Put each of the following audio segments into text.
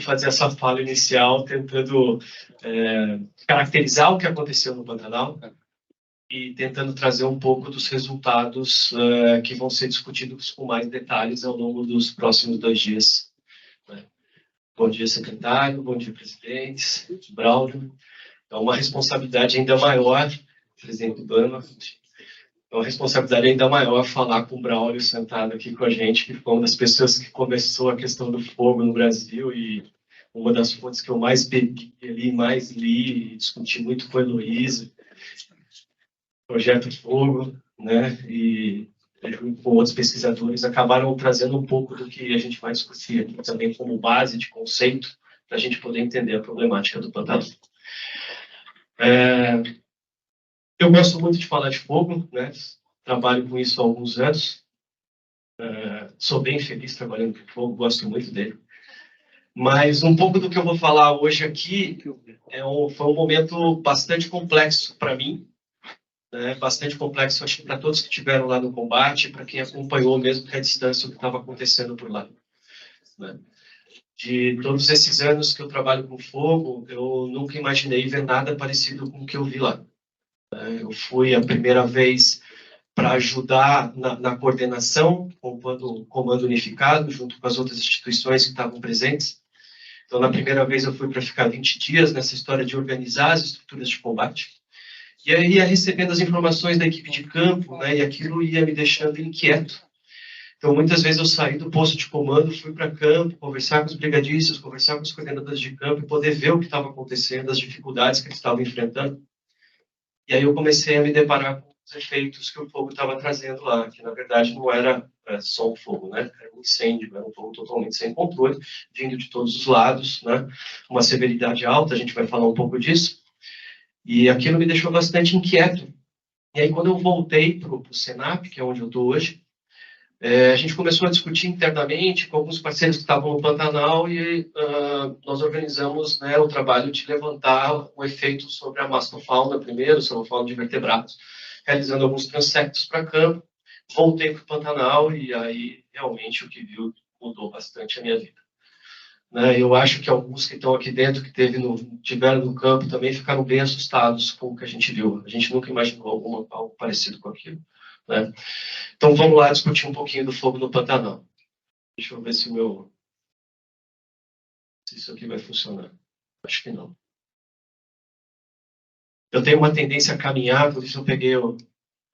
fazer essa fala inicial, tentando caracterizar o que aconteceu no Pantanal e tentando trazer um pouco dos resultados que vão ser discutidos com mais detalhes ao longo dos próximos 2 dias. Bom dia, secretário, bom dia, presidente, Braulio. É uma responsabilidade ainda maior, presidente do Bama, é uma responsabilidade ainda maior falar com o Braulio sentado aqui com a gente, que foi uma das pessoas que começou a questão do fogo no Brasil e uma das fontes que eu mais bebi ali, mais li e discuti muito com a Heloísa, Projeto Fogo, né, e com outros pesquisadores, acabaram trazendo um pouco do que a gente vai discutir aqui também como base de conceito, para a gente poder entender a problemática do Pantanal. Eu gosto muito de falar de fogo, né? Trabalho com isso há alguns anos. Sou bem feliz trabalhando com fogo, gosto muito dele. Mas um pouco do que eu vou falar hoje aqui foi um momento bastante complexo para mim, né? Bastante complexo, acho que para todos que estiveram lá no combate, para quem acompanhou mesmo que a distância o que estava acontecendo por lá, né? De todos esses anos que eu trabalho com fogo, eu nunca imaginei ver nada parecido com o que eu vi lá. Eu fui a primeira vez para ajudar na coordenação, com o Comando Unificado, junto com as outras instituições que estavam presentes. Então, na primeira vez, eu fui para ficar 20 dias nessa história de organizar as estruturas de combate. E aí ia recebendo as informações da equipe de campo, né, e aquilo ia me deixando inquieto. Então, muitas vezes eu saí do posto de comando, fui para campo, conversar com os brigadistas, conversar com os coordenadores de campo e poder ver o que estava acontecendo, as dificuldades que eles estavam enfrentando. E aí eu comecei a me deparar com os efeitos que o fogo estava trazendo lá, que na verdade não era só um fogo, né? Era um incêndio, era um fogo totalmente sem controle, vindo de todos os lados, né? Uma severidade alta, a gente vai falar um pouco disso. E aquilo me deixou bastante inquieto. E aí quando eu voltei para o Senap, que é onde eu estou hoje, a gente começou a discutir internamente com alguns parceiros que estavam no Pantanal e nós organizamos, né, o trabalho de levantar o efeito sobre a mastofauna primeiro, sobre a fauna de vertebrados, realizando alguns transectos para campo. Voltei para o Pantanal e aí realmente o que viu mudou bastante a minha vida. Né, eu acho que alguns que estão aqui dentro, que tiveram no campo, também ficaram bem assustados com o que a gente viu. A gente nunca imaginou algo parecido com aquilo. Né? Então vamos lá discutir um pouquinho do fogo no Pantanal. Deixa eu ver se isso aqui vai funcionar. Acho que não. Eu tenho uma tendência a caminhar, por isso eu peguei o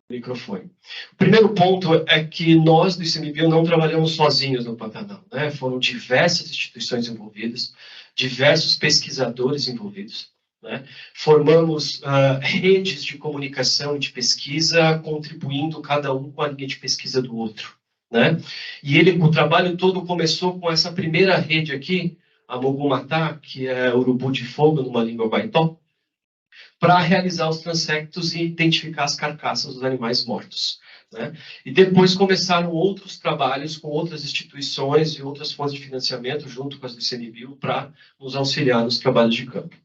microfone. O primeiro ponto é que nós do ICMBio não trabalhamos sozinhos no Pantanal, né? Foram diversas instituições envolvidas, diversos pesquisadores envolvidos, né? Formamos redes de comunicação e de pesquisa, contribuindo cada um com a linha de pesquisa do outro, né? E o trabalho todo começou com essa primeira rede aqui, a Mogumatá, que é urubu de fogo numa língua Baitó, para realizar os transectos e identificar as carcaças dos animais mortos. Né? E depois começaram outros trabalhos com outras instituições e outras fontes de financiamento, junto com as do ICMBio, para nos auxiliar nos trabalhos de campo.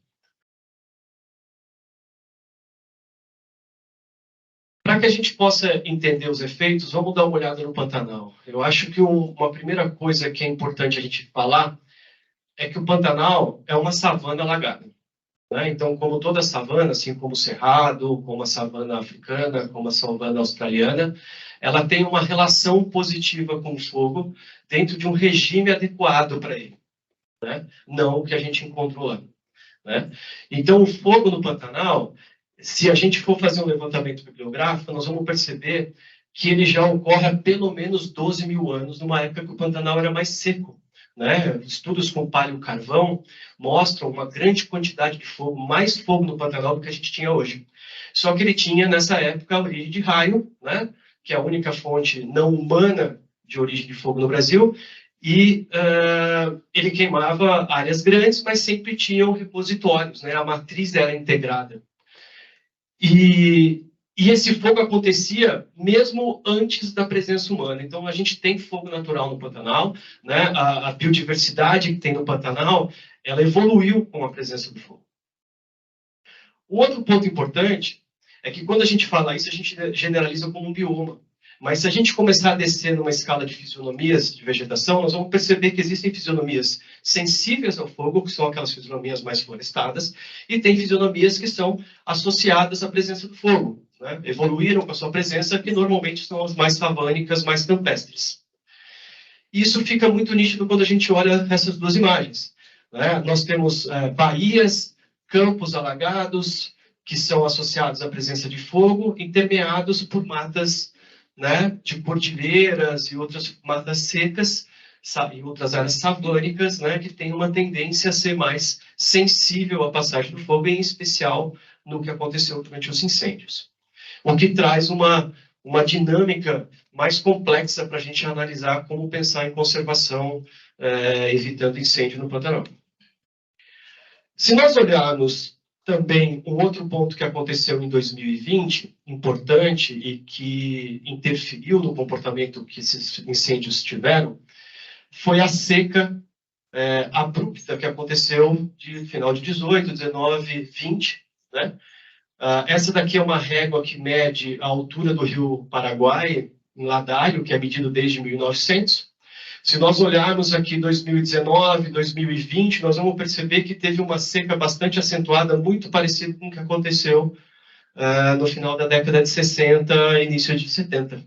Para que a gente possa entender os efeitos, vamos dar uma olhada no Pantanal. Eu acho que uma primeira coisa que é importante a gente falar é que o Pantanal é uma savana alagada. Né? Então, como toda savana, assim como o cerrado, como a savana africana, como a savana australiana, ela tem uma relação positiva com o fogo dentro de um regime adequado para ele, né? Não o que a gente encontrou lá. Né? Então, o fogo no Pantanal, se a gente for fazer um levantamento bibliográfico, nós vamos perceber que ele já ocorre há pelo menos 12 mil anos, numa época que o Pantanal era mais seco. Né? Estudos com paleocarvão mostram uma grande quantidade de fogo, mais fogo no Pantanal do que a gente tinha hoje. Só que ele tinha, nessa época, a origem de raio, né? Que é a única fonte não humana de origem de fogo no Brasil, e ele queimava áreas grandes, mas sempre tinham repositórios, né? A matriz era integrada. E esse fogo acontecia mesmo antes da presença humana. Então, a gente tem fogo natural no Pantanal, né? A biodiversidade que tem no Pantanal, ela evoluiu com a presença do fogo. O outro ponto importante é que quando a gente fala isso, a gente generaliza como um bioma. Mas se a gente começar a descer numa escala de fisionomias de vegetação, nós vamos perceber que existem fisionomias sensíveis ao fogo, que são aquelas fisionomias mais florestadas, e tem fisionomias que são associadas à presença do fogo, né? Evoluíram com a sua presença, que normalmente são as mais savânicas, mais campestres. Isso fica muito nítido quando a gente olha essas duas imagens, né? Nós temos baías, campos alagados, que são associados à presença de fogo, intermeados por matas, né, de cordilheiras e outras matas secas, e outras áreas savânicas, né, que têm uma tendência a ser mais sensível à passagem do fogo, em especial no que aconteceu durante os incêndios. O que traz uma dinâmica mais complexa para a gente analisar como pensar em conservação, evitando incêndio no Pantanal. Se nós olharmos também um outro ponto que aconteceu em 2020, importante e que interferiu no comportamento que esses incêndios tiveram, foi a seca abrupta que aconteceu de final de 18, 19, 20, né? Essa daqui é uma régua que mede a altura do rio Paraguai, em Ladário, que é medido desde 1900. Se nós olharmos aqui 2019, 2020, nós vamos perceber que teve uma seca bastante acentuada, muito parecida com o que aconteceu no final da década de 60, início de 70.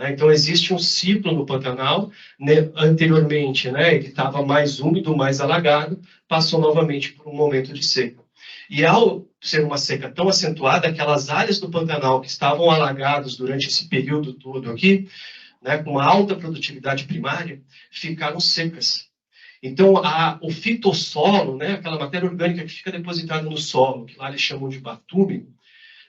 Então, existe um ciclo no Pantanal, né, anteriormente, né, ele estava mais úmido, mais alagado, passou novamente por um momento de seca. E ao ser uma seca tão acentuada, aquelas áreas do Pantanal que estavam alagadas durante esse período todo aqui, né, com uma alta produtividade primária, ficaram secas. Então, o fitossolo, né, aquela matéria orgânica que fica depositada no solo, que lá eles chamam de batume,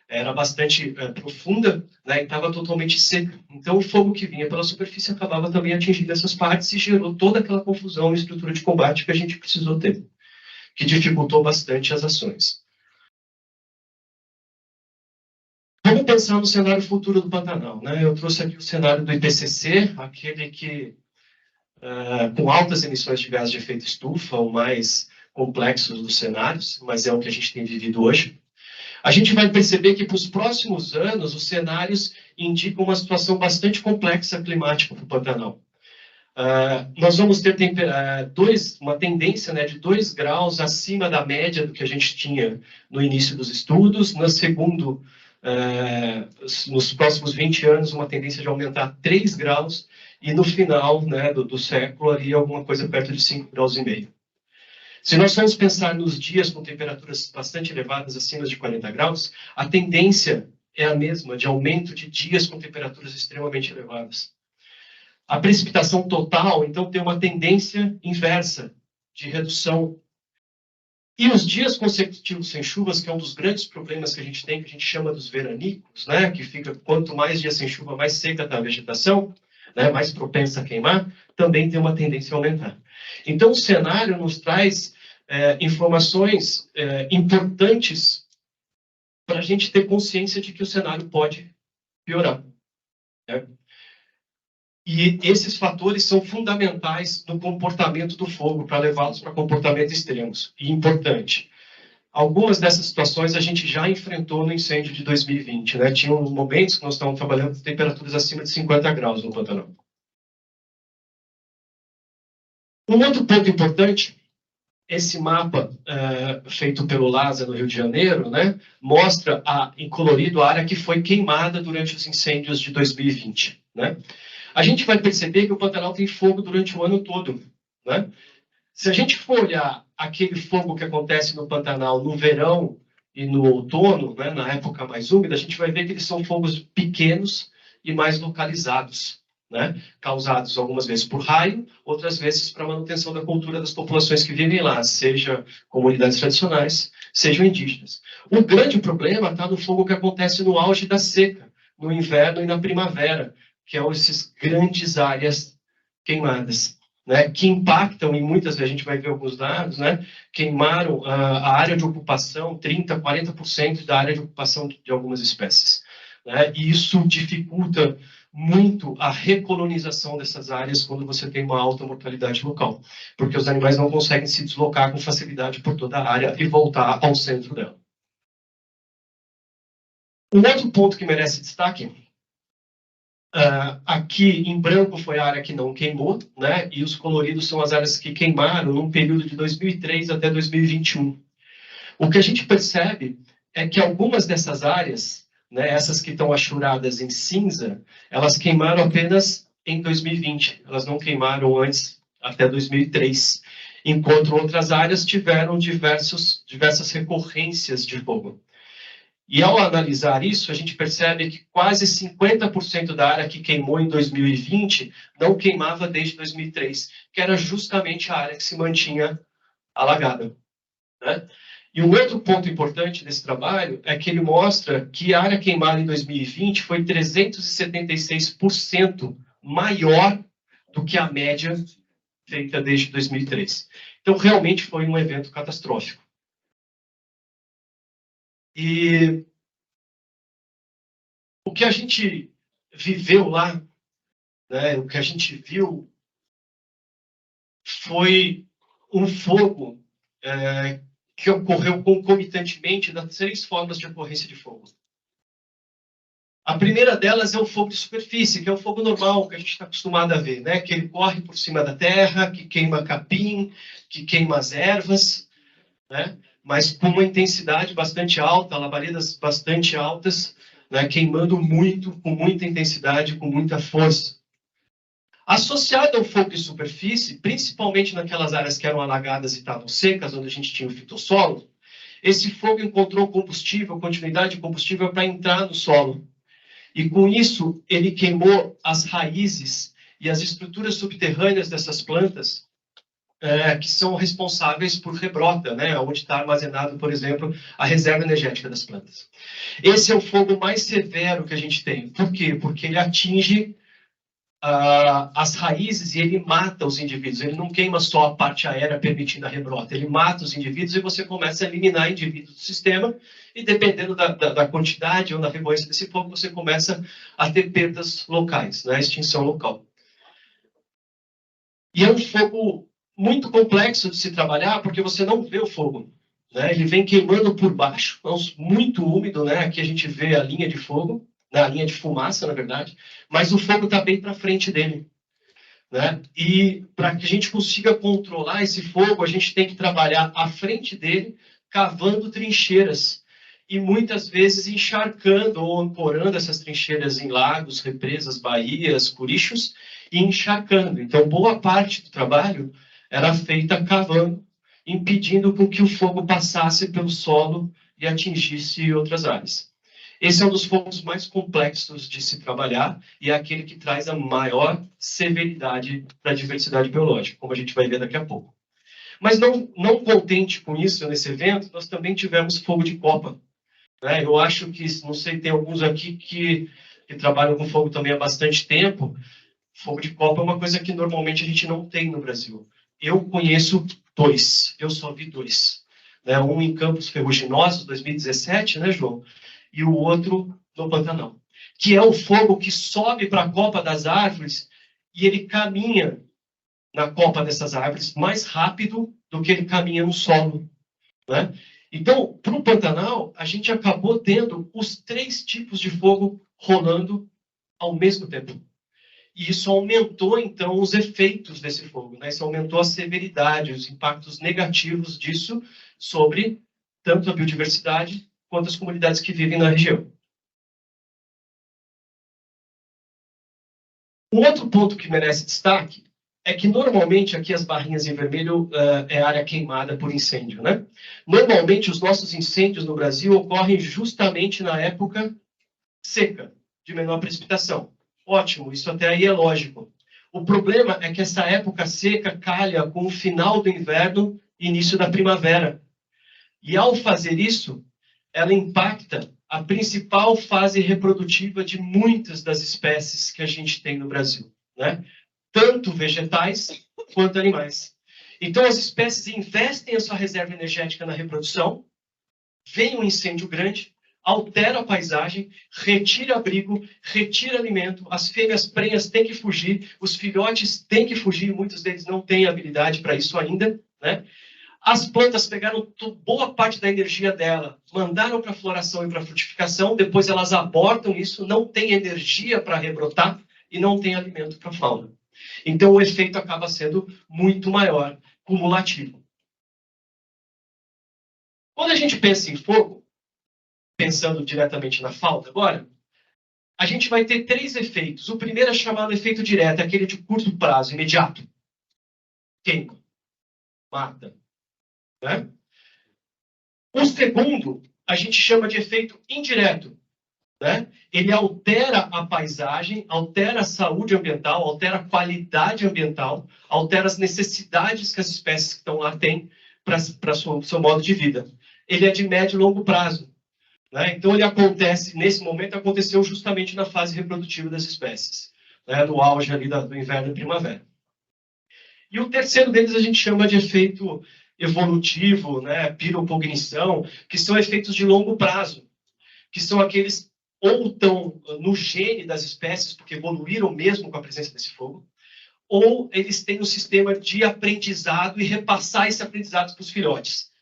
era bastante profunda, né, e estava totalmente seca. Então, o fogo que vinha pela superfície acabava também atingindo essas partes e gerou toda aquela confusão e estrutura de combate que a gente precisou ter, que dificultou bastante as ações. Vamos pensar no cenário futuro do Pantanal, né? Eu trouxe aqui o cenário do IPCC, aquele que, com altas emissões de gás de efeito estufa, o mais complexo dos cenários, mas é o que a gente tem vivido hoje. A gente vai perceber que, para os próximos anos, os cenários indicam uma situação bastante complexa climática para o Pantanal. Nós vamos ter uma tendência, né, de 2 graus acima da média do que a gente tinha no início dos estudos. Nos próximos 20 anos, uma tendência de aumentar 3 graus, e no final, né, do século, ali, alguma coisa perto de 5,5 graus. Se nós formos pensar nos dias com temperaturas bastante elevadas, acima de 40 graus, a tendência é a mesma, de aumento de dias com temperaturas extremamente elevadas. A precipitação total, então, tem uma tendência inversa de redução. E os dias consecutivos sem chuvas, que é um dos grandes problemas que a gente tem, que a gente chama dos veranicos, né, que fica, quanto mais dias sem chuva, mais seca está a vegetação, né, mais propensa a queimar, também tem uma tendência a aumentar. Então, o cenário nos traz informações importantes para a gente ter consciência de que o cenário pode piorar, né? E esses fatores são fundamentais no comportamento do fogo, para levá-los para comportamentos extremos. E importante, algumas dessas situações a gente já enfrentou no incêndio de 2020, né? Tinham momentos que nós estávamos trabalhando com temperaturas acima de 50 graus no Pantanal. Um outro ponto importante, esse mapa feito pelo LASA no Rio de Janeiro, né, mostra em colorido a área que foi queimada durante os incêndios de 2020. Né? A gente vai perceber que o Pantanal tem fogo durante o ano todo. Né? Se a gente for olhar aquele fogo que acontece no Pantanal no verão e no outono, né, na época mais úmida, a gente vai ver que eles são fogos pequenos e mais localizados, né, causados algumas vezes por raio, outras vezes para manutenção da cultura das populações que vivem lá, seja comunidades tradicionais, sejam indígenas. O grande problema está no fogo que acontece no auge da seca, no inverno e na primavera, que são essas grandes áreas queimadas, né, que impactam, e muitas vezes a gente vai ver alguns dados, né, queimaram a área de ocupação, 30%, 40% da área de ocupação de algumas espécies. Né, e isso dificulta muito a recolonização dessas áreas quando você tem uma alta mortalidade local, porque os animais não conseguem se deslocar com facilidade por toda a área e voltar ao centro dela. Um outro ponto que merece destaque Aqui em branco foi a área que não queimou, né? E os coloridos são as áreas que queimaram num período de 2003 até 2021. O que a gente percebe é que algumas dessas áreas, né, essas que estão achuradas em cinza, elas queimaram apenas em 2020. Elas não queimaram antes, até 2003. Enquanto outras áreas tiveram diversas recorrências de fogo. E ao analisar isso, a gente percebe que quase 50% da área que queimou em 2020 não queimava desde 2003, que era justamente a área que se mantinha alagada, né? E um outro ponto importante desse trabalho é que ele mostra que a área queimada em 2020 foi 376% maior do que a média feita desde 2003. Então, realmente foi um evento catastrófico. E o que a gente viveu lá, né, o que a gente viu, foi um fogo que ocorreu concomitantemente das 3 formas de ocorrência de fogo. A primeira delas é o fogo de superfície, que é o fogo normal que a gente está acostumado a ver, né? Que ele corre por cima da terra, que queima capim, que queima as ervas, né? Mas com uma intensidade bastante alta, labaredas bastante altas, né? Queimando muito, com muita intensidade, com muita força. Associado ao fogo de superfície, principalmente naquelas áreas que eram alagadas e estavam secas, onde a gente tinha o fitossolo, esse fogo encontrou combustível, continuidade de combustível para entrar no solo. E com isso, ele queimou as raízes e as estruturas subterrâneas dessas plantas, que são responsáveis por rebrota, né? Onde está armazenado, por exemplo, a reserva energética das plantas. Esse é o fogo mais severo que a gente tem. Por quê? Porque ele atinge as raízes e ele mata os indivíduos. Ele não queima só a parte aérea permitindo a rebrota, ele mata os indivíduos e você começa a eliminar indivíduos do sistema e dependendo da quantidade ou da recorrência desse fogo, você começa a ter perdas locais, né? Extinção local. E é um fogo muito complexo de se trabalhar porque você não vê o fogo, né? Ele vem queimando por baixo, é muito úmido, né? Aqui a gente vê a linha de fogo, na linha de fumaça, na verdade, mas o fogo está bem para frente dele, né? E para que a gente consiga controlar esse fogo, a gente tem que trabalhar à frente dele, cavando trincheiras e muitas vezes encharcando ou ancorando essas trincheiras em lagos, represas, baías, corichos e encharcando. Então, boa parte do trabalho era feita cavando, impedindo com que o fogo passasse pelo solo e atingisse outras áreas. Esse é um dos fogos mais complexos de se trabalhar e é aquele que traz a maior severidade para a diversidade biológica, como a gente vai ver daqui a pouco. Mas não contente com isso, nesse evento, nós também tivemos fogo de copa, né? Eu acho que, não sei, tem alguns aqui que trabalham com fogo também há bastante tempo. Fogo de copa é uma coisa que normalmente a gente não tem no Brasil. Eu conheço 2, eu só vi 2. Né? Um em Campos Ferruginosos, 2017, né, João? E o outro no Pantanal, que é o fogo que sobe para a copa das árvores e ele caminha na copa dessas árvores mais rápido do que ele caminha no solo, né? Então, para o Pantanal, a gente acabou tendo os 3 tipos de fogo rolando ao mesmo tempo. E isso aumentou, então, os efeitos desse fogo, né? Isso aumentou a severidade, os impactos negativos disso sobre tanto a biodiversidade quanto as comunidades que vivem na região. Um outro ponto que merece destaque é que, normalmente, aqui as barrinhas em vermelho é área queimada por incêndio, né? Normalmente, os nossos incêndios no Brasil ocorrem justamente na época seca, de menor precipitação. Ótimo, isso até aí é lógico. O problema é que essa época seca calha com o final do inverno e início da primavera. E, ao fazer isso, ela impacta a principal fase reprodutiva de muitas das espécies que a gente tem no Brasil, né? Tanto vegetais quanto animais. Então, as espécies investem a sua reserva energética na reprodução, vem um incêndio grande, altera a paisagem, retira abrigo, retira alimento, as fêmeas prenhas têm que fugir, os filhotes têm que fugir, muitos deles não têm habilidade para isso ainda, né? As plantas pegaram boa parte da energia dela, mandaram para a floração e para a frutificação, depois elas abortam isso, não tem energia para rebrotar e não tem alimento para a fauna. Então o efeito acaba sendo muito maior, cumulativo. Quando a gente pensa em fogo, pensando diretamente na fauna agora, a gente vai ter 3 efeitos. O primeiro é chamado efeito direto, é aquele de curto prazo, imediato. Queima, mata. Né? O segundo, a gente chama de efeito indireto. Né? Ele altera a paisagem, altera a saúde ambiental, altera a qualidade ambiental, altera as necessidades que as espécies que estão lá têm para o seu modo de vida. Ele é de médio e longo prazo. Né? Então, ele acontece, nesse momento, aconteceu justamente na fase reprodutiva das espécies, né? No auge ali do inverno e primavera. E o terceiro deles a gente chama de efeito evolutivo, né? Pirocognição, que são efeitos de longo prazo, que são aqueles ou estão no gene das espécies, porque evoluíram mesmo com a presença desse fogo, ou eles têm um sistema de aprendizado e repassar esse aprendizado para os filhotes.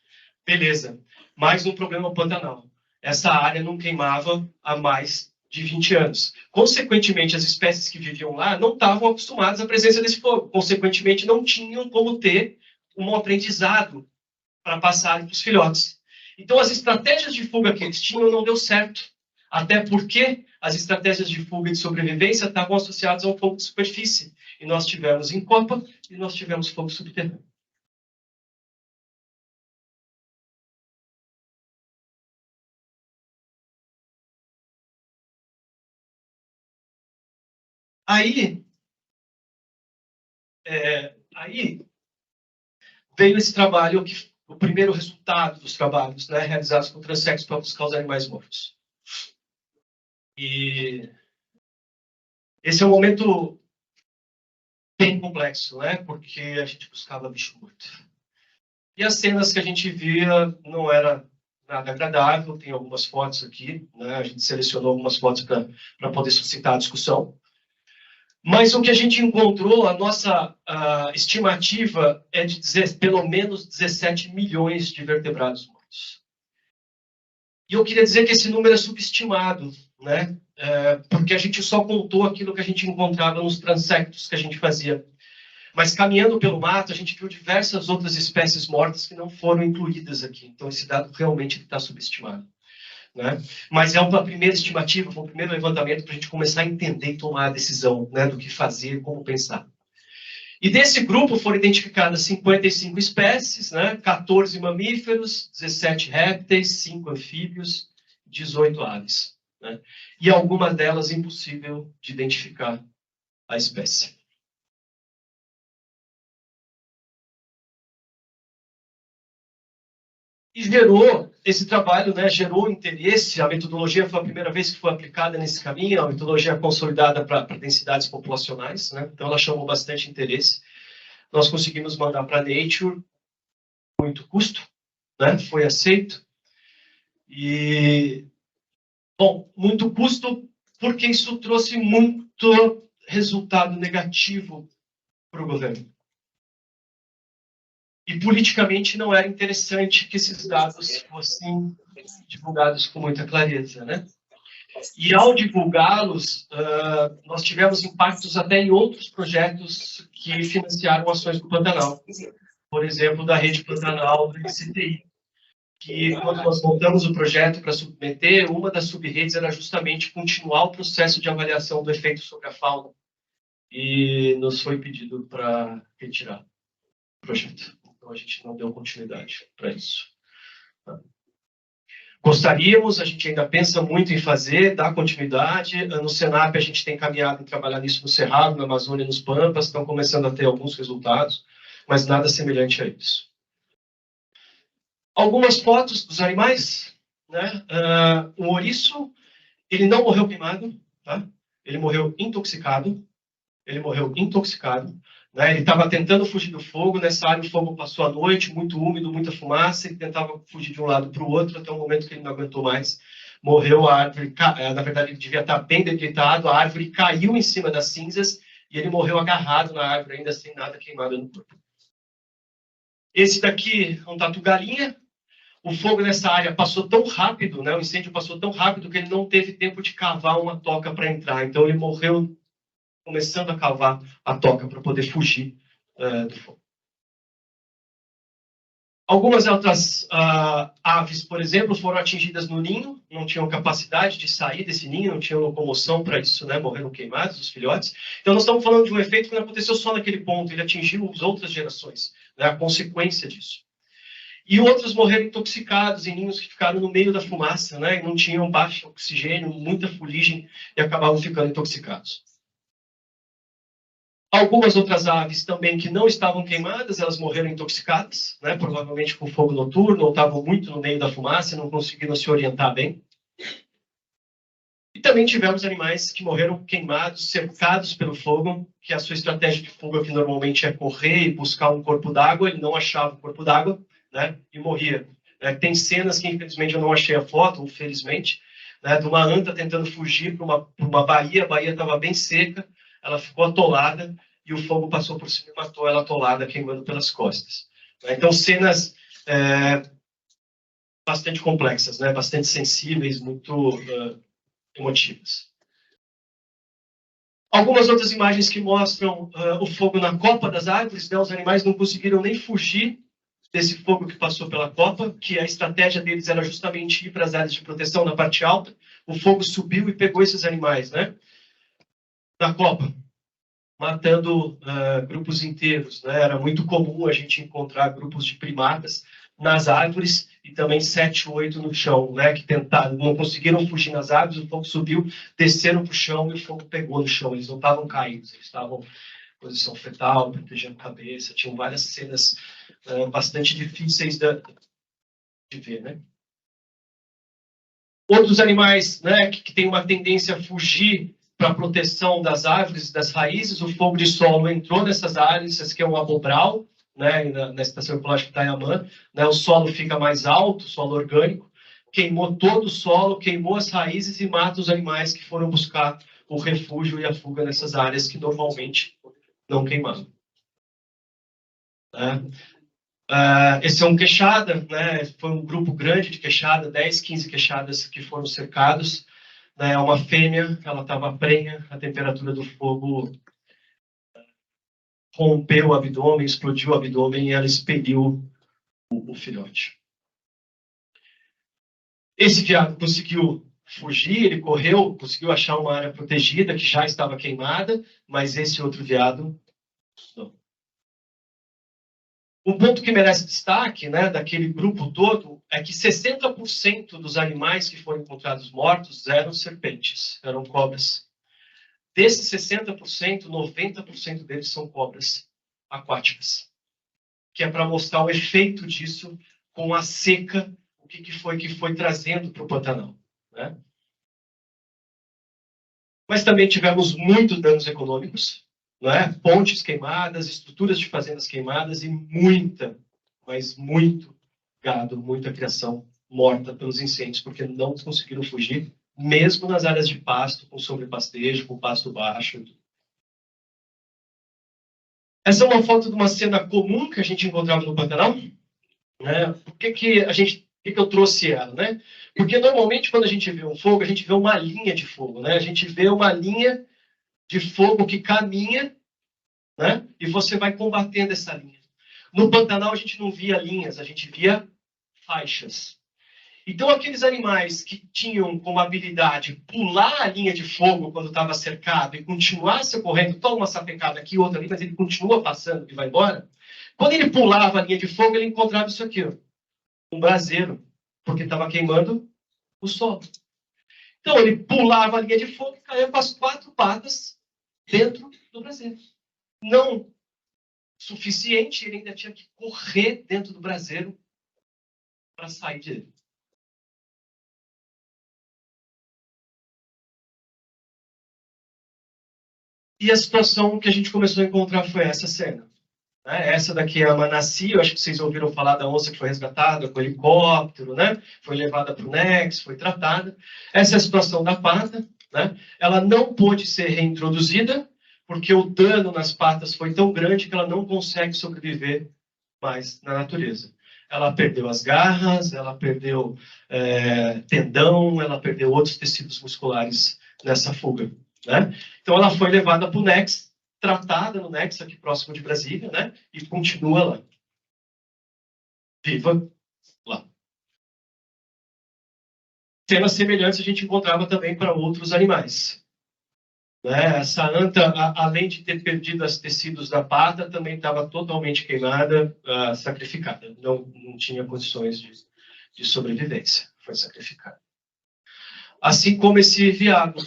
Beleza, mais um problema Pantanal. Essa área não queimava há mais de 20 anos. Consequentemente, as espécies que viviam lá não estavam acostumadas à presença desse fogo. Consequentemente, não tinham como ter um aprendizado para passar para os filhotes. Então, as estratégias de fuga que eles tinham não deu certo. Até porque as estratégias de fuga e de sobrevivência estavam associadas ao fogo de superfície. E nós tivemos em copa e nós tivemos fogo subterrâneo. Aí veio esse trabalho, o primeiro resultado dos trabalhos, né, realizados com transectos para buscar os animais mortos. E esse é um momento bem complexo, né, porque a gente buscava bicho morto. E as cenas que a gente via não era nada agradável, tem algumas fotos aqui, né, a gente selecionou algumas fotos para poder suscitar a discussão. Mas o que a gente encontrou, a nossa estimativa é de pelo menos 17 milhões de vertebrados mortos. E eu queria dizer que esse número é subestimado, né? Porque a gente só contou aquilo que a gente encontrava nos transectos que a gente fazia. Mas caminhando pelo mato, a gente viu diversas outras espécies mortas que não foram incluídas aqui. Então esse dado realmente está subestimado. Né? Mas é uma primeira estimativa, um primeiro levantamento para a gente começar a entender e tomar a decisão, né, do que fazer, como pensar. E desse grupo foram identificadas 55 espécies, né, 14 mamíferos, 17 répteis, 5 anfíbios, 18 aves. Né? E algumas delas impossível de identificar a espécie. E gerou esse trabalho, né, gerou interesse. A metodologia foi a primeira vez que foi aplicada nesse caminho, a metodologia consolidada para densidades populacionais, né? Então ela chamou bastante interesse. Nós conseguimos mandar para a Nature, muito custo, né? Foi aceito. E, bom, muito custo porque isso trouxe muito resultado negativo para o governo. E politicamente não era interessante que esses dados fossem divulgados com muita clareza, né? E ao divulgá-los, nós tivemos impactos até em outros projetos que financiaram ações do Pantanal. Por exemplo, da Rede Pantanal do ICTI, que quando nós montamos o projeto para submeter, uma das sub-redes era justamente continuar o processo de avaliação do efeito sobre a fauna. E nos foi pedido para retirar o projeto. Então, a gente não deu continuidade para isso. Gostaríamos, a gente ainda pensa muito em fazer, dar continuidade. No Senap, a gente tem caminhado em trabalhar nisso no Cerrado, na Amazônia, nos Pampas, estão começando a ter alguns resultados, mas nada semelhante a isso. Algumas fotos dos animais. Né? O ouriço, ele não morreu queimado, tá? Ele morreu intoxicado. Ele morreu intoxicado. Né? Ele estava tentando fugir do fogo, nessa área o fogo passou a noite, muito úmido, muita fumaça, ele tentava fugir de um lado para o outro, até o momento que ele não aguentou mais, morreu, a árvore, na verdade ele devia estar bem debilitado, a árvore caiu em cima das cinzas, e ele morreu agarrado na árvore, ainda sem nada queimado no corpo. Esse daqui é um tatu-galinha. O fogo nessa área passou tão rápido, né? O incêndio passou tão rápido que ele não teve tempo de cavar uma toca para entrar. Então ele morreu começando a cavar a toca para poder fugir do fogo. Algumas outras aves, por exemplo, foram atingidas no ninho, não tinham capacidade de sair desse ninho, não tinham locomoção para isso, né? Morreram queimados, os filhotes. Então nós estamos falando de um efeito que não aconteceu só naquele ponto, ele atingiu as outras gerações, né? A consequência disso. E outros morreram intoxicados em ninhos que ficaram no meio da fumaça, né? E não tinham baixo oxigênio, muita fuligem e acabavam ficando intoxicados. Algumas outras aves também que não estavam queimadas, elas morreram intoxicadas, né? Provavelmente com fogo noturno, ou estavam muito no meio da fumaça e não conseguiram se orientar bem. E também tivemos animais que morreram queimados, cercados pelo fogo, que a sua estratégia de fuga, que normalmente é correr e buscar um corpo d'água, ele não achava o corpo d'água, né, e morria. Tem cenas que, infelizmente, eu não achei a foto, infelizmente, né, de uma anta tentando fugir para uma baía, a baía estava bem seca, ela ficou atolada e o fogo passou por cima e matou ela atolada, queimando pelas costas. Então, cenas bastante complexas, né, bastante sensíveis, muito emotivas. Algumas outras imagens que mostram o fogo na copa das árvores, né, os animais não conseguiram nem fugir desse fogo que passou pela copa, que a estratégia deles era justamente ir para as áreas de proteção na parte alta. O fogo subiu e pegou esses animais, né, na copa, matando grupos inteiros, né? Era muito comum a gente encontrar grupos de primatas nas árvores e também 7, 8 no chão, né? Que tentaram, não conseguiram fugir nas árvores, o fogo subiu, desceram para o chão e o fogo pegou no chão. Eles não estavam caídos, eles estavam em posição fetal, protegendo a cabeça. Tinham várias cenas bastante difíceis de ver, né? Outros animais, né, que têm uma tendência a fugir para a proteção das árvores, das raízes, o fogo de solo entrou nessas áreas, esse aqui é um abobral, né, na Estação Ecológica Itaiamã, né, o solo fica mais alto, solo orgânico, queimou todo o solo, queimou as raízes e mata os animais que foram buscar o refúgio e a fuga nessas áreas que normalmente não queimavam. Né? Esse é um queixada, né? Foi um grupo grande de queixada, 10, 15 queixadas que foram cercados. Né? Uma fêmea, ela estava prenha, a temperatura do fogo rompeu o abdômen, explodiu o abdômen e ela expeliu o filhote. Esse veado conseguiu fugir, ele correu, conseguiu achar uma área protegida que já estava queimada, mas esse outro veado não. Um ponto que merece destaque, né, daquele grupo todo, é que 60% dos animais que foram encontrados mortos eram serpentes, eram cobras. Desses 60%, 90% deles são cobras aquáticas, que é para mostrar o efeito disso com a seca, o que foi trazendo para o Pantanal. Né? Mas também tivemos muitos danos econômicos, não é? Pontes queimadas, estruturas de fazendas queimadas e muita, mas muito gado, muita criação morta pelos incêndios, porque não conseguiram fugir, mesmo nas áreas de pasto, com sobrepastejo, com pasto baixo. Essa é uma foto de uma cena comum que a gente encontrava no Pantanal. Né? Por que eu trouxe ela? Né? Porque normalmente quando a gente vê um fogo, a gente vê uma linha de fogo. Né? A gente vê uma linha de fogo que caminha, né? E você vai combatendo essa linha. No Pantanal a gente não via linhas, a gente via faixas. Então aqueles animais que tinham como habilidade pular a linha de fogo quando estava cercado e continuar correndo, toma uma sapecada aqui, outra ali, mas ele continua passando e vai embora. Quando ele pulava a linha de fogo, ele encontrava isso aqui, ó, um braseiro, porque estava queimando o solo. Então ele pulava a linha de fogo e caía com as 4 patas dentro do braseiro. Não suficiente, ele ainda tinha que correr dentro do braseiro para sair dele. E a situação que a gente começou a encontrar foi essa cena. Né? Essa daqui é a Manassi, eu acho que vocês ouviram falar da onça que foi resgatada com helicóptero, né? Foi levada para o Nex, foi tratada. Essa é a situação da pata. Né? Ela não pôde ser reintroduzida, porque o dano nas patas foi tão grande que ela não consegue sobreviver mais na natureza. Ela perdeu as garras, ela perdeu tendão, ela perdeu outros tecidos musculares nessa fuga, né? Então ela foi levada para o NEX, tratada no NEX, aqui próximo de Brasília, né? E continua lá. Viva lá. Cenas semelhantes a gente encontrava também para outros animais. Né? Essa anta, além de ter perdido os tecidos da pata, também estava totalmente queimada, sacrificada. Não tinha condições de sobrevivência. Foi sacrificada. Assim como esse veado.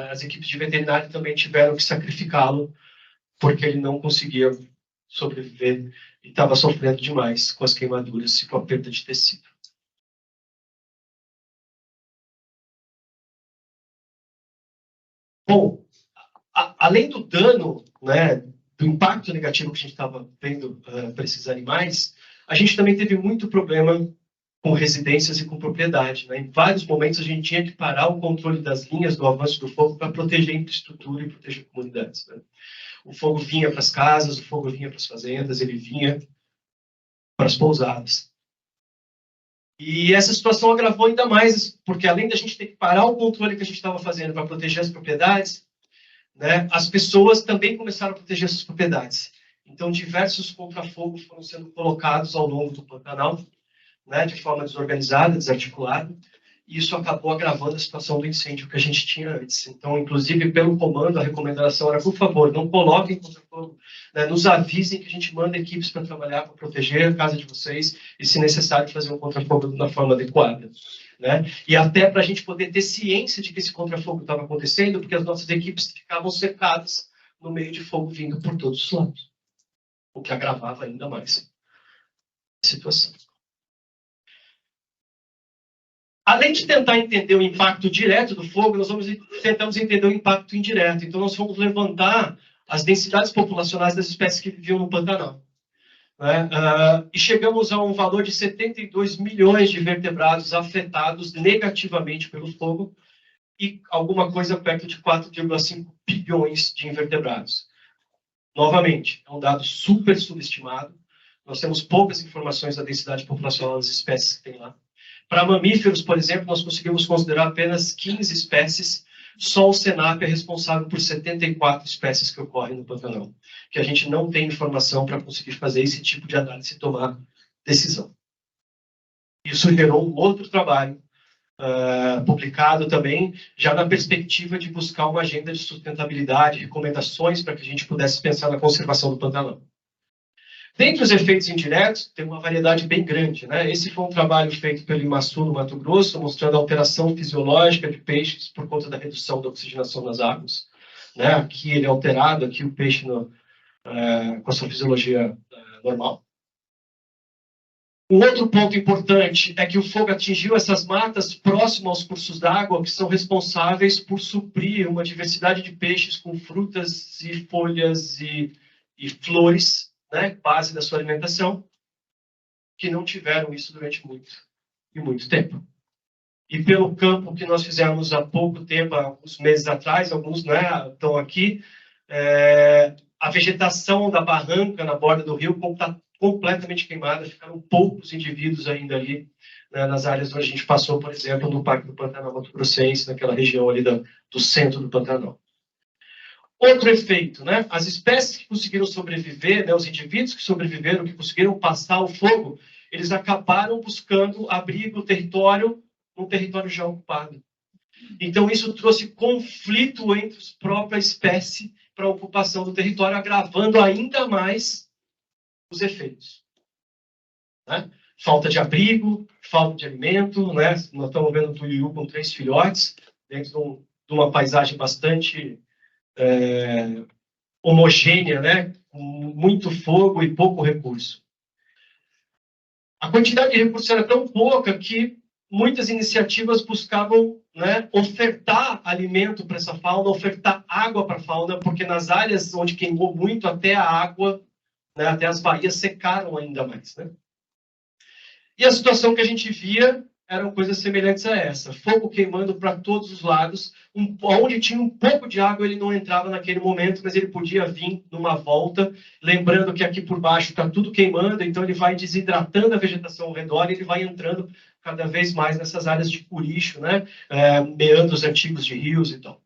As equipes de veterinário também tiveram que sacrificá-lo, porque ele não conseguia sobreviver e estava sofrendo demais com as queimaduras e com a perda de tecido. Bom, além do dano, né, do impacto negativo que a gente estava vendo para esses animais, a gente também teve muito problema com residências e com propriedade. Né? Em vários momentos a gente tinha que parar o controle das linhas do avanço do fogo para proteger a infraestrutura e proteger comunidades. Né? O fogo vinha para as casas, o fogo vinha para as fazendas, ele vinha para as pousadas. E essa situação agravou ainda mais, porque além da gente ter que parar o controle que a gente estava fazendo para proteger as propriedades, né, as pessoas também começaram a proteger essas propriedades. Então, diversos contrafogos foram sendo colocados ao longo do Pantanal, né, de forma desorganizada, desarticulada, e isso acabou agravando a situação do incêndio que a gente tinha antes. Então, inclusive, pelo comando, a recomendação era, por favor, não coloquem contrafogo, né, nos avisem que a gente manda equipes para trabalhar, para proteger a casa de vocês, e, se necessário, fazer um contrafogo de uma forma adequada. Né? E até para a gente poder ter ciência de que esse contrafogo estava acontecendo, porque as nossas equipes ficavam cercadas no meio de fogo vindo por todos os lados, o que agravava ainda mais a situação. Além de tentar entender o impacto direto do fogo, nós tentamos entender o impacto indireto. Então, nós fomos levantar as densidades populacionais das espécies que viviam no Pantanal. Né? E chegamos a um valor de 72 milhões de vertebrados afetados negativamente pelo fogo e alguma coisa perto de 4,5 bilhões de invertebrados. Novamente, é um dado super subestimado. Nós temos poucas informações da densidade populacional das espécies que tem lá. Para mamíferos, por exemplo, nós conseguimos considerar apenas 15 espécies. Só o Senap é responsável por 74 espécies que ocorrem no Pantanal, que a gente não tem informação para conseguir fazer esse tipo de análise e tomar decisão. Isso gerou um outro trabalho publicado também, já na perspectiva de buscar uma agenda de sustentabilidade, recomendações para que a gente pudesse pensar na conservação do Pantanal. Dentre os efeitos indiretos, tem uma variedade bem grande. Né? Esse foi um trabalho feito pelo IMASU no Mato Grosso, mostrando a alteração fisiológica de peixes por conta da redução da oxigenação nas águas. Né? Aqui ele é alterado, aqui o peixe com a sua fisiologia normal. Um outro ponto importante é que o fogo atingiu essas matas próximas aos cursos d'água, que são responsáveis por suprir uma diversidade de peixes com frutas e folhas e flores, né, base da sua alimentação, que não tiveram isso durante muito tempo. E pelo campo que nós fizemos há pouco tempo, há alguns meses atrás, alguns, né, estão aqui, a vegetação da barranca na borda do rio está completamente queimada, ficaram poucos indivíduos ainda ali, né, nas áreas onde a gente passou, por exemplo, no Parque do Pantanal Mato Grossense, naquela região ali do centro do Pantanal. Outro efeito, né? As espécies que conseguiram sobreviver, né, os indivíduos que sobreviveram, que conseguiram passar o fogo, eles acabaram buscando abrigo, território, um território já ocupado. Então, isso trouxe conflito entre a própria espécie para a ocupação do território, agravando ainda mais os efeitos. Né? Falta de abrigo, falta de alimento, né? Nós estamos vendo o tuiuiu com 3 filhotes, dentro de uma paisagem bastante homogênea, né? Com muito fogo e pouco recurso. A quantidade de recursos era tão pouca que muitas iniciativas buscavam, né, ofertar alimento para essa fauna, ofertar água para a fauna, porque nas áreas onde queimou muito, até a água, né, até as baías secaram ainda mais. Né? E a situação que a gente via eram coisas semelhantes a essa. Fogo queimando para todos os lados. Onde tinha um pouco de água, ele não entrava naquele momento, mas ele podia vir numa volta. Lembrando que aqui por baixo está tudo queimando, então ele vai desidratando a vegetação ao redor e ele vai entrando cada vez mais nessas áreas de curicho, né? Meandros antigos de rios e tal.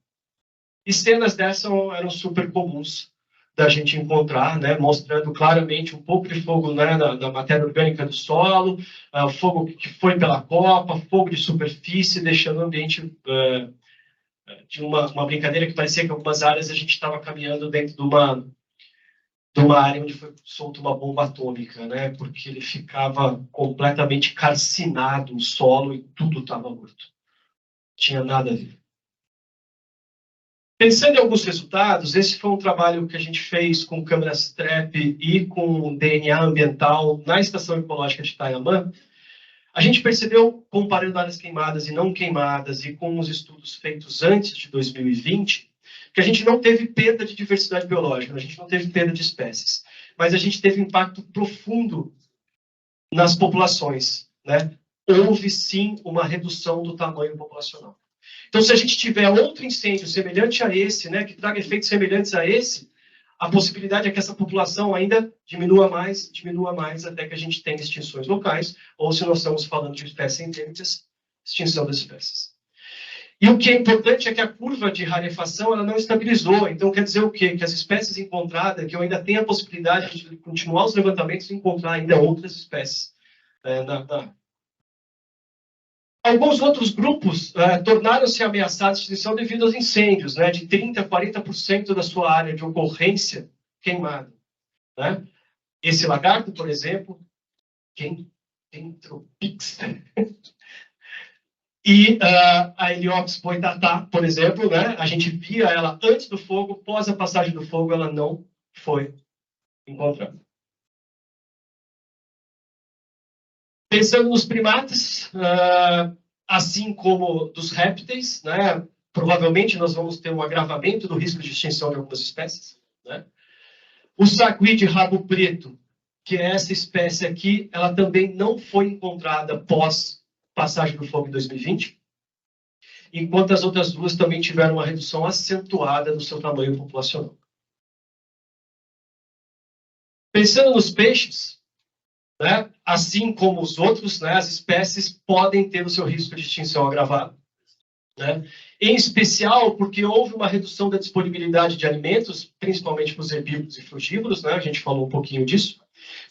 E cenas dessas eram super comuns da gente encontrar, né, mostrando claramente um pouco de fogo, né, na matéria orgânica do solo, fogo que foi pela copa, fogo de superfície, deixando o ambiente de uma brincadeira que parecia que em algumas áreas a gente estava caminhando dentro de uma área onde foi solta uma bomba atômica, né, porque ele ficava completamente calcinado o solo e tudo estava morto. Não tinha nada a ver. Pensando em alguns resultados, esse foi um trabalho que a gente fez com câmeras TREP e com DNA ambiental na Estação Ecológica de Itaiamã. A gente percebeu, comparando áreas queimadas e não queimadas e com os estudos feitos antes de 2020, que a gente não teve perda de diversidade biológica, a gente não teve perda de espécies, mas a gente teve impacto profundo nas populações, né? Houve, sim, uma redução do tamanho populacional. Então, se a gente tiver outro incêndio semelhante a esse, né, que traga efeitos semelhantes a esse, a possibilidade é que essa população ainda diminua mais, até que a gente tenha extinções locais, ou se nós estamos falando de espécies endêmicas, extinção das espécies. E o que é importante é que a curva de rarefação ela não estabilizou. Então, quer dizer o quê? Que as espécies encontradas, que eu ainda tenho a possibilidade de continuar os levantamentos e encontrar ainda outras espécies Alguns outros grupos tornaram-se ameaçados de extinção devido aos incêndios, né, de 30% a 40% da sua área de ocorrência queimada. Né? Esse lagarto, por exemplo, Kenthropix, e a Heliops boitatá, por exemplo, né, a gente via ela antes do fogo, após a passagem do fogo, ela não foi encontrada. Pensando nos primatas, assim como dos répteis, né, provavelmente nós vamos ter um agravamento do risco de extinção de algumas espécies. Né? O sagui de rabo preto, que é essa espécie aqui, ela também não foi encontrada pós passagem do fogo em 2020, enquanto as outras duas também tiveram uma redução acentuada no seu tamanho populacional. Pensando nos peixes, né, assim como os outros, né, as espécies podem ter o seu risco de extinção agravado. Né? Em especial porque houve uma redução da disponibilidade de alimentos, principalmente para os herbívoros e frugívoros, né? A gente falou um pouquinho disso,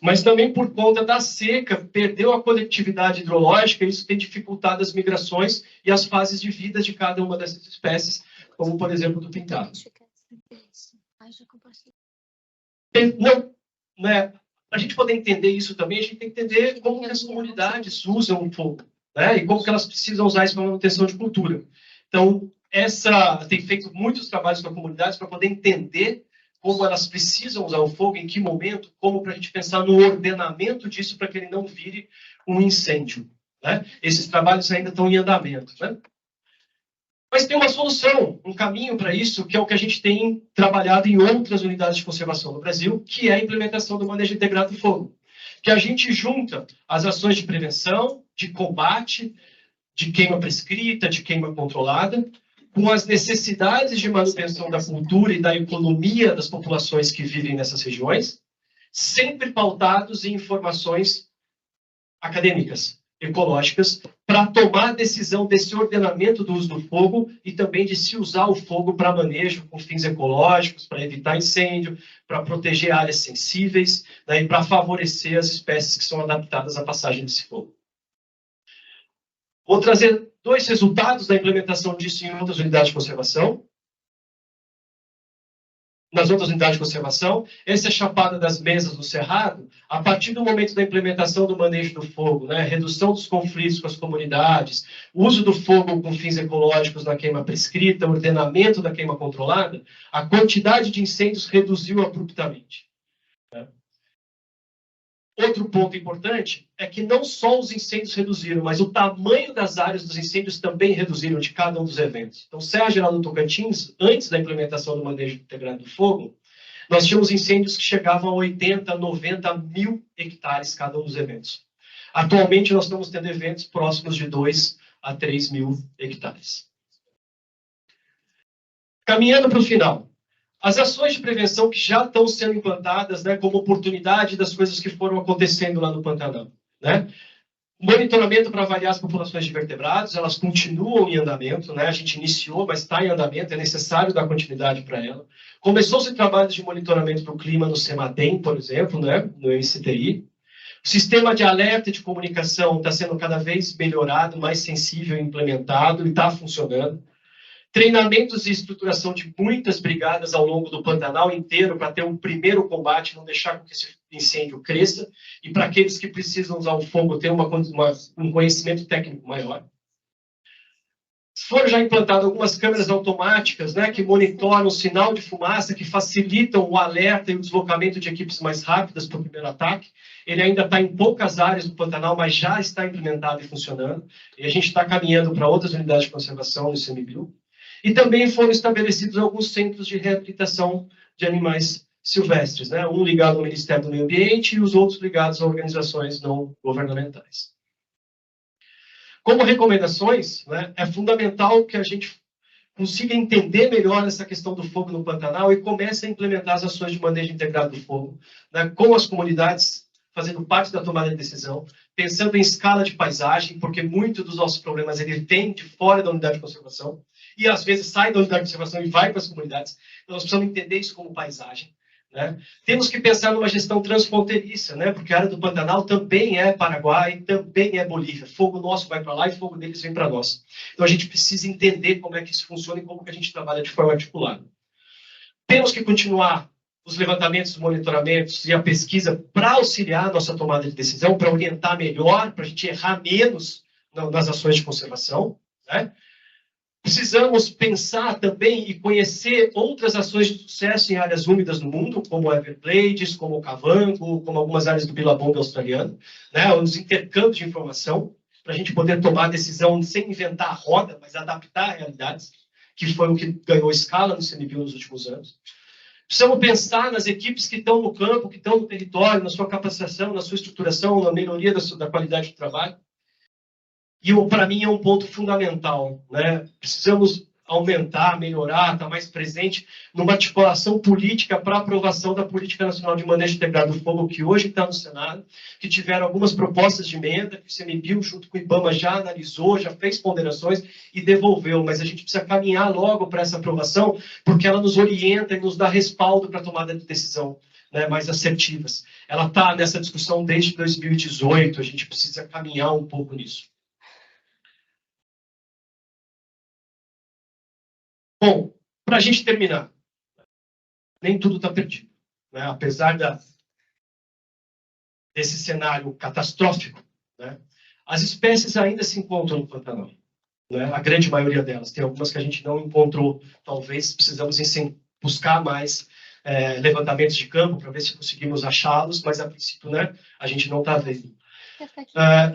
mas também por conta da seca, perdeu a conectividade hidrológica, e isso tem dificultado as migrações e as fases de vida de cada uma dessas espécies, como, por exemplo, do pintado. Não, né? Para a gente poder entender isso também, a gente tem que entender como que as comunidades usam o fogo, né? E como que elas precisam usar isso para manutenção de cultura. Então, tem feito muitos trabalhos com as comunidades para poder entender como elas precisam usar o fogo, em que momento, como para a gente pensar no ordenamento disso para que ele não vire um incêndio. Né? Esses trabalhos ainda estão em andamento. Né? Mas tem uma solução, um caminho para isso, que é o que a gente tem trabalhado em outras unidades de conservação no Brasil, que é a implementação do manejo integrado do fogo. Que a gente junta as ações de prevenção, de combate, de queima prescrita, de queima controlada, com as necessidades de manutenção da cultura e da economia das populações que vivem nessas regiões, sempre pautados em informações acadêmicas, ecológicas, para tomar a decisão desse ordenamento do uso do fogo e também de se usar o fogo para manejo com fins ecológicos, para evitar incêndio, para proteger áreas sensíveis, né, e para favorecer as espécies que são adaptadas à passagem desse fogo. Vou trazer 2 resultados da implementação disso em outras unidades de conservação. Nas outras unidades de conservação, essa é a Chapada das Mesas do Cerrado, a partir do momento da implementação do manejo do fogo, né, redução dos conflitos com as comunidades, uso do fogo com fins ecológicos na queima prescrita, ordenamento da queima controlada, a quantidade de incêndios reduziu abruptamente. Né? Outro ponto importante é que não só os incêndios reduziram, mas o tamanho das áreas dos incêndios também reduziram de cada um dos eventos. Então, Serra Geral do Tocantins, antes da implementação do manejo integrado do fogo, nós tínhamos incêndios que chegavam a 80, 90 mil hectares cada um dos eventos. Atualmente, nós estamos tendo eventos próximos de 2 a 3 mil hectares. Caminhando para o final. As ações de prevenção que já estão sendo implantadas, né, como oportunidade das coisas que foram acontecendo lá no Pantanal. Né? Monitoramento para avaliar as populações de vertebrados, elas continuam em andamento, né? A gente iniciou, mas está em andamento, é necessário dar continuidade para ela. Começou-se trabalhos de monitoramento para o clima no CEMADEM, por exemplo, né? No MCTI. O sistema de alerta e de comunicação está sendo cada vez melhorado, mais sensível e implementado, e está funcionando. Treinamentos e estruturação de muitas brigadas ao longo do Pantanal inteiro para ter um primeiro combate, não deixar com que esse incêndio cresça, e para aqueles que precisam usar o fogo ter um conhecimento técnico maior. Foram já implantadas algumas câmeras automáticas, né, que monitoram o sinal de fumaça, que facilitam o alerta e o deslocamento de equipes mais rápidas para o primeiro ataque. Ele ainda está em poucas áreas do Pantanal, mas já está implementado e funcionando. E a gente está caminhando para outras unidades de conservação no ICMBio. E também foram estabelecidos alguns centros de reabilitação de animais silvestres, né? Um ligado ao Ministério do Meio Ambiente e os outros ligados a organizações não governamentais. Como recomendações, né, é fundamental que a gente consiga entender melhor essa questão do fogo no Pantanal e comece a implementar as ações de manejo integrado do fogo, né, com as comunidades fazendo parte da tomada de decisão, pensando em escala de paisagem, porque muitos dos nossos problemas ele vem de fora da unidade de conservação, e às vezes sai da unidade de conservação e vai para as comunidades. Então nós precisamos entender isso como paisagem. Né? Temos que pensar numa gestão transfronteiriça, né? Porque a área do Pantanal também é Paraguai, também é Bolívia. Fogo nosso vai para lá e fogo deles vem para nós. Então a gente precisa entender como é que isso funciona e como que a gente trabalha de forma articulada. Temos que continuar os levantamentos, os monitoramentos e a pesquisa para auxiliar a nossa tomada de decisão, para orientar melhor, para a gente errar menos nas ações de conservação. Né? Precisamos pensar também e conhecer outras ações de sucesso em áreas úmidas no mundo, como o Everglades, como o Cavango, como algumas áreas do Billabong australiano, né? Os intercâmbios de informação, para a gente poder tomar decisão sem inventar a roda, mas adaptar a realidades, que foi o que ganhou escala no ICMBio nos últimos anos. Precisamos pensar nas equipes que estão no campo, que estão no território, na sua capacitação, na sua estruturação, na melhoria da qualidade do trabalho. E para mim é um ponto fundamental, né? Precisamos aumentar, melhorar, estar mais presente numa articulação política para aprovação da Política Nacional de Manejo Integrado do Fogo, que hoje está no Senado, que tiveram algumas propostas de emenda, que o ICMBio, junto com o IBAMA, já analisou, já fez ponderações e devolveu, mas a gente precisa caminhar logo para essa aprovação, porque ela nos orienta e nos dá respaldo para a tomada de decisão, né, mais assertivas. Ela está nessa discussão desde 2018, a gente precisa caminhar um pouco nisso. Bom, para a gente terminar, nem tudo está perdido. Né? Apesar desse cenário catastrófico, né? As espécies ainda se encontram no Pantanal. Né? A grande maioria delas. Tem algumas que a gente não encontrou. Talvez precisamos buscar mais levantamentos de campo para ver se conseguimos achá-los, mas a princípio, né, a gente não está vendo.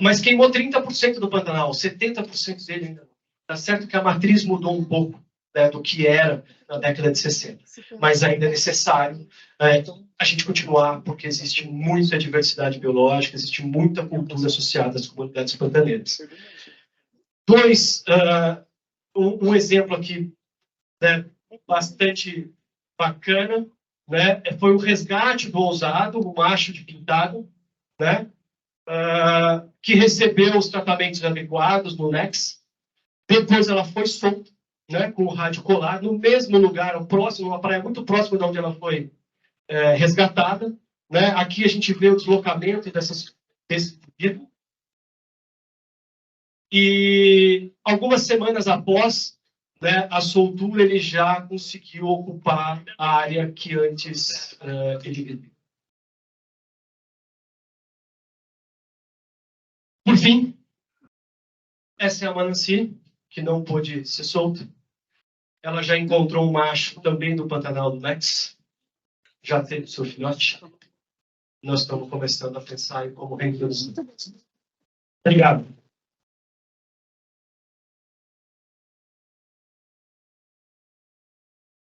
Mas queimou 30% do Pantanal, 70% dele ainda não. Está certo que a matriz mudou um pouco, né, do que era na década de 60. Mas ainda é necessário a gente continuar, porque existe muita diversidade biológica, existe muita cultura associada às comunidades pantaneiras. Um exemplo aqui, né, bastante bacana, né, foi o resgate do ousado, o macho de pintado, né, que recebeu os tratamentos adequados no NEX. Depois ela foi solta, né, com o rádio colado, no mesmo lugar, próximo, uma praia muito próxima de onde ela foi resgatada. Né? Aqui a gente vê o deslocamento desse indivíduo. E algumas semanas após, né, a soltura, ele já conseguiu ocupar a área que antes ele vivia. Por fim, essa é a Mananci, que não pôde ser solta. Ela já encontrou um macho também do Pantanal do Nex, já teve seu filhote. Nós estamos começando a pensar em como reintroduzir. Obrigado.